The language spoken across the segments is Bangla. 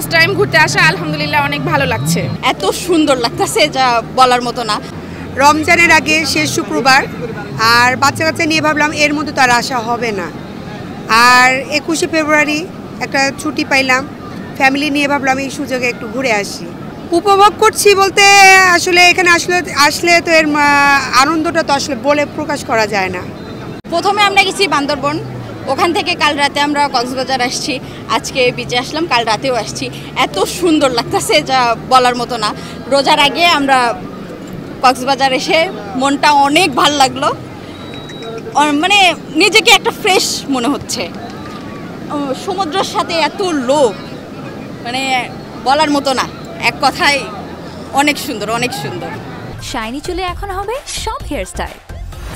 ফার্স্ট টাইম ঘুরতে আসা, আলহামদুলিল্লাহ অনেক ভালো লাগছে। এত সুন্দর লাগতেছে যা বলার মতো না। রমজানের আগে শেষ শুক্রবার, আর বাচ্চা কাচ্চা নিয়ে ভাবলাম এর মধ্যে তো আর আসা হবে না। আর 21শে ফেব্রুয়ারি একটা ছুটি পাইলাম, ফ্যামিলি নিয়ে ভাবলাম এই সুযোগে একটু ঘুরে আসি। উপভোগ করছি বলতে আসলে এখানে আসলে তো এর আনন্দটা তো আসলে বলে প্রকাশ করা যায় না। প্রথমে আমরা গেছি বান্দরবন, ওখান থেকে কাল রাতে আমরা কক্সবাজার আসছি, আজকে বিচে আসলাম, কাল রাতেও আসছি। এত সুন্দর লাগতেছে যা বলার মতো না। রোজার আগে আমরা কক্সবাজার এসে মনটা অনেক ভালো লাগলো, মানে নিজেকে একটা ফ্রেশ মনে হচ্ছে। সমুদ্রের সাথে এত লোক, মানে বলার মতো না, এক কথায় অনেক সুন্দর, অনেক সুন্দর। শাইনি চুলে এখন হবে সব হেয়ারস্টাইল।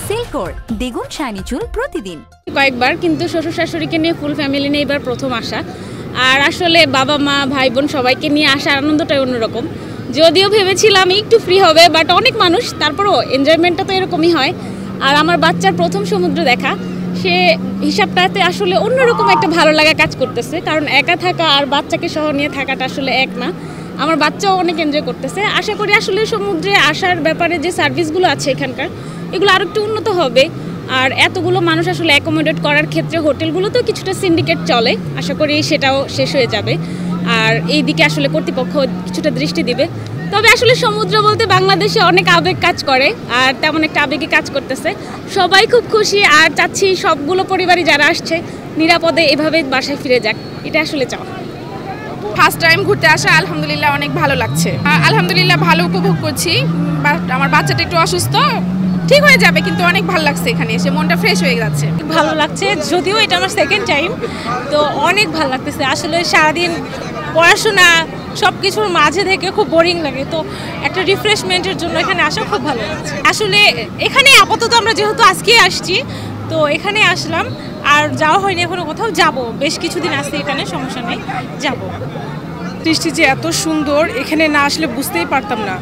সিল্কোর দ্বিগুণ শাইনি চুল প্রতিদিন। কয়েকবার, কিন্তু শ্বশুর শাশুড়িকে নিয়ে ফুল ফ্যামিলি নিয়ে এবার প্রথম আসা। আর আসলে বাবা মা ভাই বোন সবাইকে নিয়ে আসার আনন্দটাই অন্যরকম। যদিও ভেবেছিলাম একটু ফ্রি হবে, বাট অনেক মানুষ, তারপরও এনজয়মেন্টটা তো এরকমই হয়। আর আমার বাচ্চার প্রথম সমুদ্র দেখা, সে হিসাবটাতে আসলে অন্যরকম একটা ভালো লাগা কাজ করতেছে, কারণ একা থাকা আর বাচ্চাকে সহ নিয়ে থাকাটা আসলে এক না। আমার বাচ্চাও অনেক এনজয় করতেছে। আশা করি আসলে সমুদ্রে আসার ব্যাপারে যে সার্ভিসগুলো আছে এখানকার, এগুলো আরও একটু উন্নত হবে। আর এতগুলো মানুষ আসলে অ্যাকোমোডেট করার ক্ষেত্রে হোটেলগুলোতেও কিছুটা সিন্ডিকেট চলে, আশা করি সেটাও শেষ হয়ে যাবে। আর এই দিকে আসলে কর্তৃপক্ষ কিছুটা দৃষ্টি দিবে। তবে আসলে সমুদ্র বলতে বাংলাদেশে অনেক আবেগ কাজ করে, আর তেমন একটা আবেগে কাজ করতেছে। সবাই খুব খুশি, আর চাচ্ছি সবগুলো পরিবারই যারা আসছে নিরাপদে এভাবে বাসায় ফিরে যাক, এটা আসলে চাও। ফার্স্ট টাইম ঘুরতে আসা, আলহামদুলিল্লাহ অনেক ভালো লাগছে। আলহামদুলিল্লাহ ভালো উপভোগ করছি, বাট আমার বাচ্চাটা একটু অসুস্থ, ঠিক হয়ে যাবে, কিন্তু অনেক ভালো লাগছে এখানে এসে, মনটা ফ্রেশ হয়ে যাচ্ছে। ভালো লাগছে, যদিও এটা আমার সেকেন্ড টাইম, তো অনেক ভালো লাগতেছে। আসলে সারাদিন পড়াশোনা সব কিছুর মাঝে থেকে খুব বোরিং লাগে, তো একটা রিফ্রেশমেন্টের জন্য এখানে আসা খুব ভালো লাগছে। আসলে এখানে আপাতত আমরা যেহেতু আজকে আসছি, তো এখানে আসলাম, আর যাওয়া হয়নি এখনো, কোথাও যাব, বেশ কিছুদিন আসছে এখানে, সমস্যা নেই, যাব। দৃষ্টি যে এত সুন্দর, এখানে না আসলে বুঝতেই পারতাম না।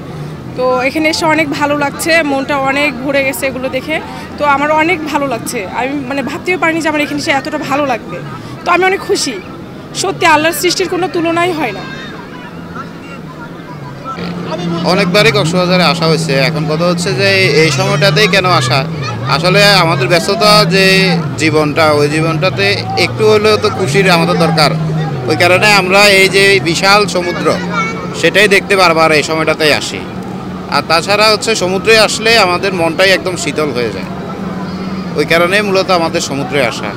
তো এখানে এসে অনেক ভালো লাগছে, মনটা অনেক ভরে গেছে এগুলো দেখে। তো আমার অনেক ভালো লাগছে, আমি মানে ভাবতেও পারিনি যে আমার এখানে এসে এতটা ভালো লাগবে। তো আমি অনেক খুশি, সত্যি আল্লাহর সৃষ্টির কোনো তুলনাই হয় না। অনেকবারই কক্সবাজারে আসা হয়েছে, এখন কথা হচ্ছে যে এই সময়টাতেই কেন আসা। আসলে আমাদের ব্যস্ততা যে জীবনটা, ওই জীবনটাতে একটু হলেও তো খুশির আমাদের দরকার। ওই কারণে আমরা এই যে বিশাল সমুদ্র, সেটাই দেখতে বারবার এই সময়টাতেই আসি। আর তাছাড়া হচ্ছে সমুদ্রে আসলে আমাদের মনটাই একদম শীতল হয়ে যায়, ওই কারণেই মূলত আমাদের সমুদ্রে আসা।